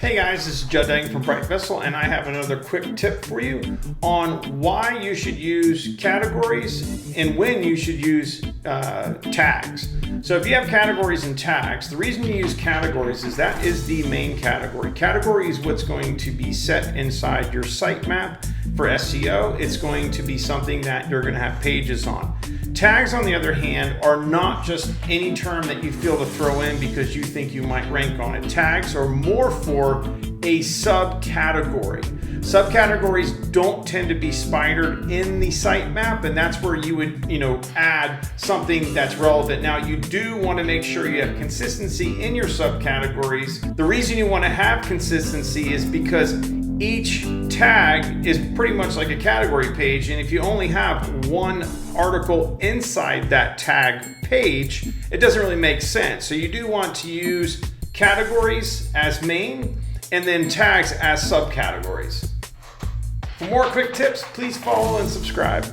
Hey guys, this is Judd Dang from Bright Vessel, and I have another quick tip for you on why you should use categories and when you should use tags. So if you have categories and tags, the reason you use categories is that is the main category. Category is what's going to be set inside your sitemap for SEO. It's going to be something that you're going to have pages on. Tags, on the other hand, are not just any term that you feel to throw in because you think you might rank on it. Tags are more for a subcategory. Subcategories don't tend to be spidered in the sitemap, and that's where you would, add something that's relevant. Now, you do want to make sure you have consistency in your subcategories. The reason you want to have consistency is because each tag is pretty much like a category page, and if you only have one article inside that tag page, it doesn't really make sense. So you do want to use categories as main and then tags as subcategories. For more quick tips, please follow and subscribe.